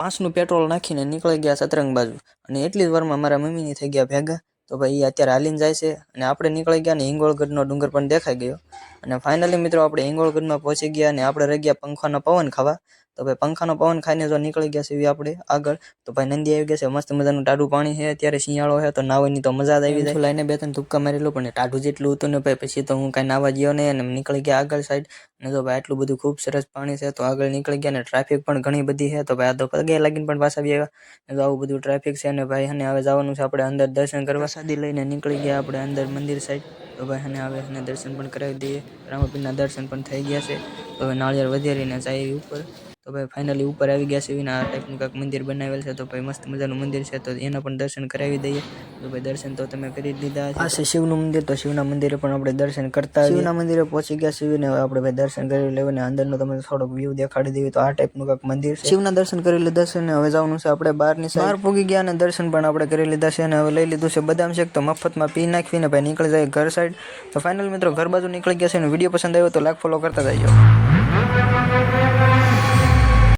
5નું petrol નાખીને નીકળી ગયા સતરંગ બાજુ અને એટલી જ વારમાં મારા મમ્મીની થઈ ગયા ભેગા. તો ભાઈ અત્યારે હાલીને જાય છે અને આપણે નીકળી ગયા ને હિંગોળગઢનો ડુંગર પણ દેખાઈ ગયો. અને ફાઇનલી મિત્રો આપણે હિંગોળગઢમાં પહોંચી ગયા અને આપણે રહી ગયા પંખાનો પવન ખાવા. તો ભાઈ પંખાનો પવન ખાઈને જો નીકળી ગયા છે આપણે આગળ. તો ભાઈ નંદી આવી ગયા છે, મસ્ત મજાનું ટાઢું પાણી છે, અત્યારે શિયાળો છે તો નાવાની તો મજા જ આવી જાય. લઈને 2-3 ધુક્કા મારેલું પણ ટાઢું જેટલું હતું ને ભાઈ પછી તો હું કાંઈ નાવા ગયો નહીં અને નીકળી ગયા આગળ સાઈડ. અને જો ભાઈ આટલું બધું ખૂબ સરસ પાણી છે તો આગળ નીકળી ગયા ને ટ્રાફિક પણ ઘણી બધી છે. તો ભાઈ આ તો પગે લાગીને પણ પાછા આવી આવ્યા. તો આવું બધું ટ્રાફિક છે ને ભાઈ અને હવે જવાનું છે આપણે અંદર દર્શન કરવા. સાદી લઈને નીકળી ગયા આપણે અંદર મંદિર સાઈડ. તો ભાઈ અને હવે એને દર્શન પણ કરાવી દઈએ. રામાપીરના દર્શન પણ થઈ ગયા છે. તો હવે નાળિયેર વધારીને જાય ઉપર. તો ભાઈ ફાઇનલી ઉપર આવી ગયા છે. આ ટાઈપનું કાંઈક મંદિર બનાવેલ છે. તો ભાઈ મસ્ત મજાનું મંદિર છે તો એના પણ દર્શન કરાવી દઈએ. તો ભાઈ દર્શન તો તમે કરી લીધા છે. આ છે શિવનું મંદિર. તો શિવના મંદિરે પણ આપણે દર્શન કરતા શિવના મંદિરે પહોંચી ગયા શિવને હવે આપણે ભાઈ દર્શન કરી લેવાને અંદરનો તમને થોડોક વ્યૂ દેખાડી દઈએ. તો આ ટાઈપનું કાંઈક મંદિર છે. શિવના દર્શન કરી લીધા છે ને હવે જવાનું છે આપણે બહારની સાઈડ. બહાર પૂગી ગયા અને દર્શન પણ આપણે કરી લીધા છે અને હવે લઈ લીધું છે બદામ શેક. તો મફતમાં પી નાખીને ભાઈ નીકળી જાય ઘર સાઈડ. તો ફાઇનલ મિત્રો ઘર બાજુ નીકળી ગયા છે અને વિડીયો પસંદ આવ્યો તો લાઈક ફોલો કરતા જજો.